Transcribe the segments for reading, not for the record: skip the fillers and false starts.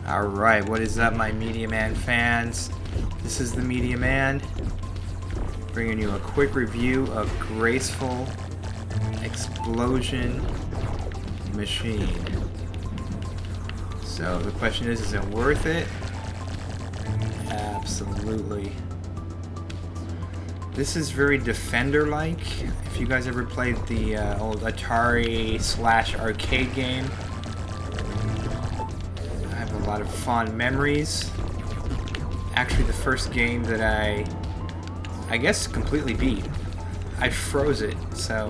Alright, what is up, my Media Man fans? This is the Media Man, bringing you a quick review of Graceful Explosion Machine. So the question is it worth it? Absolutely. This is very Defender-like. If you guys ever played the old Atari/arcade game, I have a lot of fond memories. Actually, the first game that I guess completely beat. I froze it. So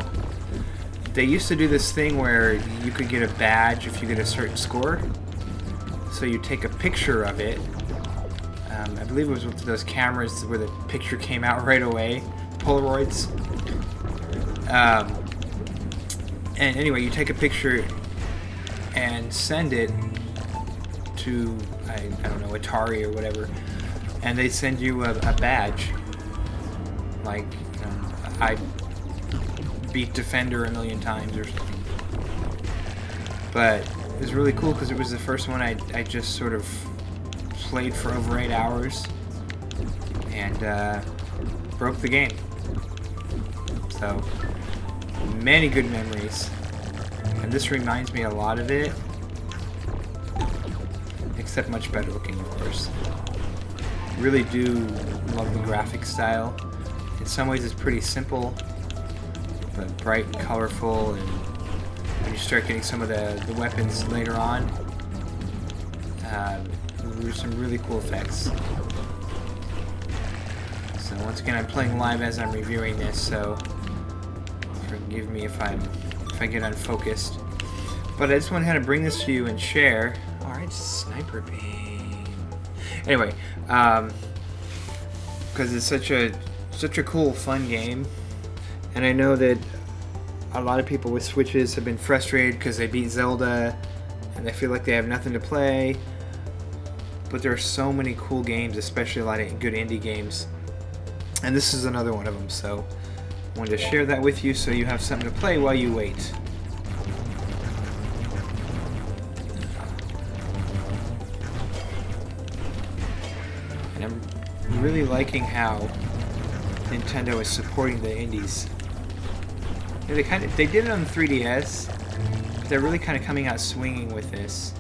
they used to do this thing where you could get a badge if you get a certain score. So you take a picture of it. I believe it was with those cameras where the picture came out right away, Polaroids. And anyway, you take a picture and send it to, I don't know, Atari or whatever, and they send you a badge. Like, I beat Defender 1,000,000 times or something. But it was really cool because it was the first one I just sort of played for over 8 hours and broke the game. So many good memories, and this reminds me a lot of it, except much better looking, of course. Really do love the graphic style. In some ways it's pretty simple, but bright and colorful, and when you start getting some of the weapons later on, there's some really cool effects. So once again, I'm playing live as I'm reviewing this, so forgive me if I get unfocused. But I just went ahead and bring this to you and share. Alright, sniper beam. Anyway, because it's such a cool, fun game, and I know that a lot of people with Switches have been frustrated because they beat Zelda and they feel like they have nothing to play. But there are so many cool games, especially a lot of good indie games, and this is another one of them. So I wanted to share that with you so you have something to play while you wait. And I'm really liking how Nintendo is supporting the indies. Yeah, they did it on the 3DS, but they're really kind of coming out swinging with this.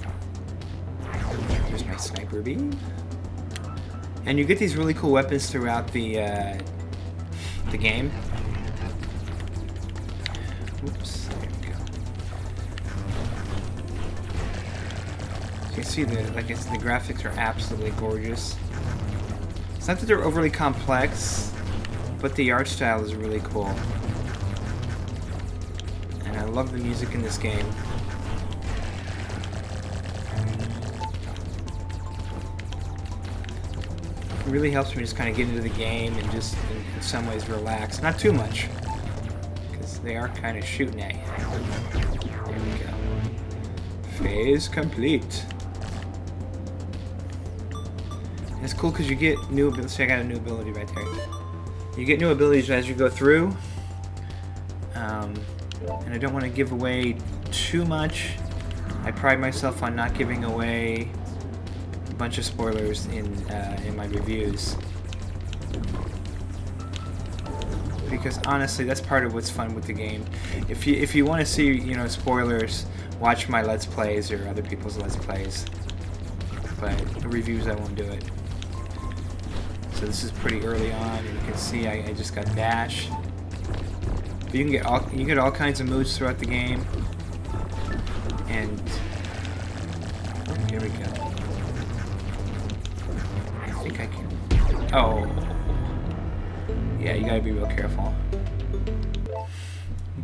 There's my sniper beam, and you get these really cool weapons throughout the game. Oops, there we go. So you see like I said, the graphics are absolutely gorgeous. It's not that they're overly complex, but the art style is really cool. And I love the music in this game. It really helps me just kind of get into the game and just, in some ways, relax. Not too much, because they are kind of shooting at you. There we go. Phase complete. And it's cool because you get new abilities. See, I got a new ability right there. You get new abilities as you go through. And I don't want to give away too much. I pride myself on not giving away a bunch of spoilers in my reviews, because honestly, that's part of what's fun with the game. If you want to see, you know, spoilers, watch my Let's Plays or other people's Let's Plays. But the reviews, I won't do it. So this is pretty early on, and you can see I just got dash. But you get all kinds of moves throughout the game, and here we go. I think I can. Oh, yeah, you gotta be real careful.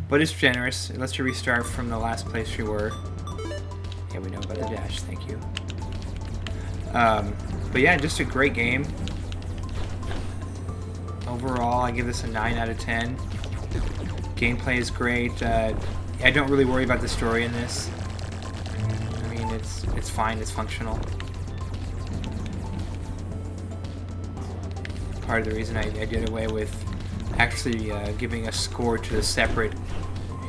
But it's generous. It lets you restart from the last place you were. Yeah, we know about the dash. Thank you. But yeah, just a great game. Overall, I give this a 9 out of 10. Gameplay is great. I don't really worry about the story in this. I mean, it's fine. It's functional. Part of the reason I did away with actually giving a score to the separate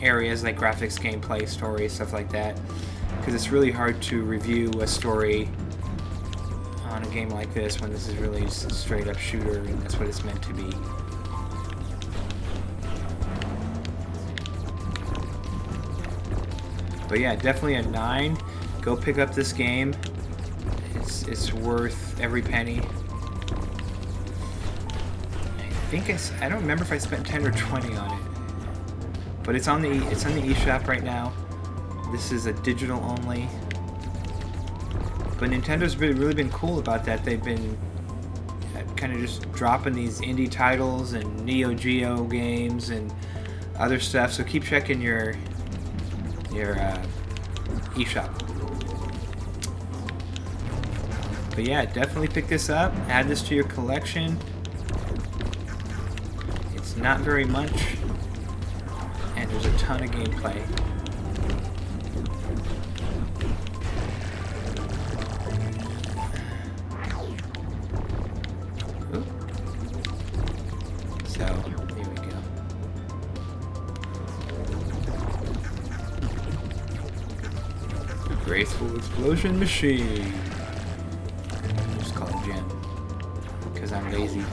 areas like graphics, gameplay, story, stuff like that, because it's really hard to review a story on a game like this when this is really just a straight up shooter and that's what it's meant to be. But yeah, definitely a 9. Go pick up this game. It's worth every penny. I don't remember if I spent 10 or 20 on it. But it's on the eShop right now. This is a digital only. But Nintendo's really been cool about that. They've been kind of just dropping these indie titles and Neo Geo games and other stuff. So keep checking your eShop. But yeah, definitely pick this up. Add this to your collection. It's not very much, and there's a ton of gameplay. Ooh. So, here we go. Graceful Explosion Machine. Just call it Jim, because I'm lazy.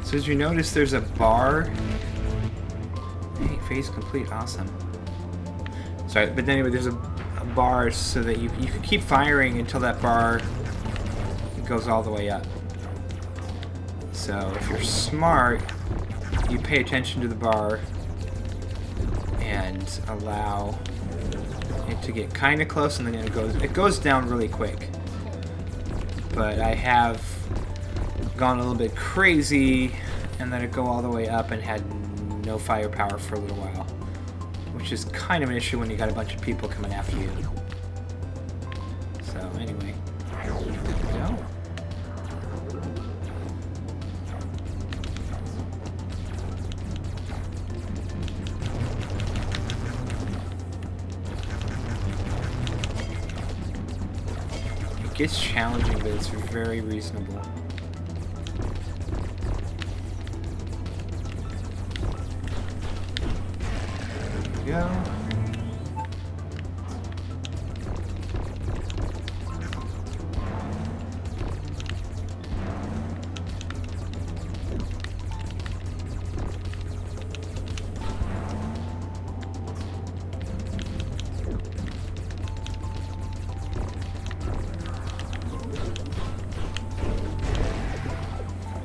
So as you notice, there's a bar. Hey, phase complete, awesome. Sorry, but anyway, there's a bar so that you can keep firing until that bar goes all the way up. So if you're smart, you pay attention to the bar and allow it to get kind of close, and then it goes down really quick. But I have gone a little bit crazy and let it go all the way up and had no firepower for a little while, which is kind of an issue when you got a bunch of people coming after you. So anyway, there we go. It gets challenging, but it's very reasonable. Go.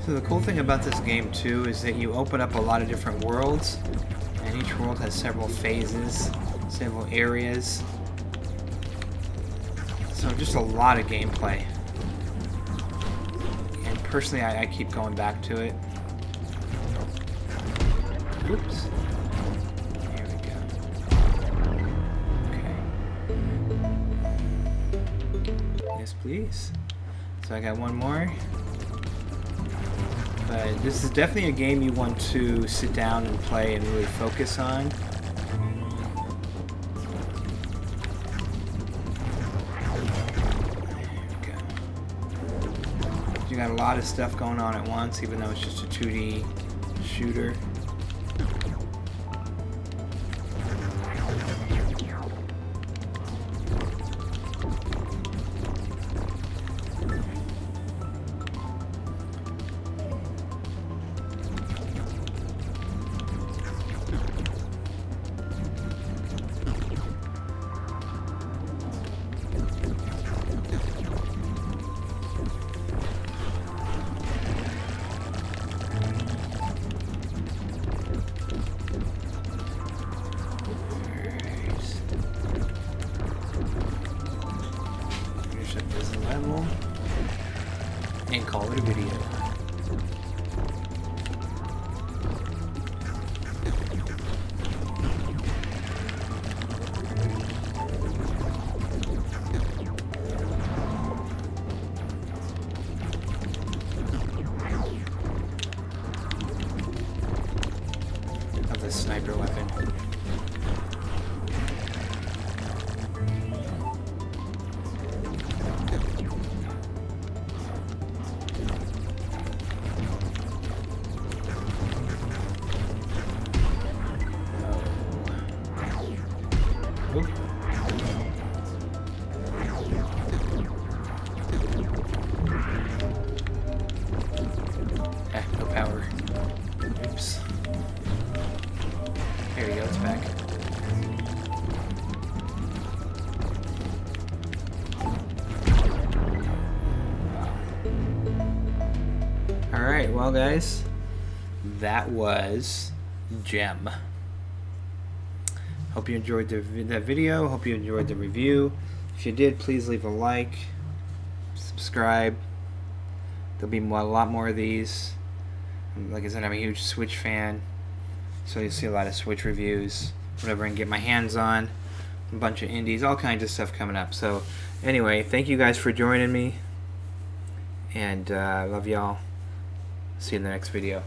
So the cool thing about this game too is that you open up a lot of different worlds. And each world has several phases, several areas. So just a lot of gameplay. And personally, I keep going back to it. Oops. Here we go. Okay. Yes, please. So I got one more. But this is definitely a game you want to sit down and play and really focus on. There we go. You got a lot of stuff going on at once, even though it's just a 2D shooter. And call it a video. Of this sniper weapon. Alright, well guys, that was Gem. Hope you enjoyed that video. Hope you enjoyed the review. If you did, please leave a like, subscribe. There'll be a lot more of these. Like I said, I'm a huge Switch fan, so you'll see a lot of Switch reviews, whatever I can get my hands on. A bunch of indies, all kinds of stuff coming up. So anyway, thank you guys for joining me, and I love y'all. See you in the next video.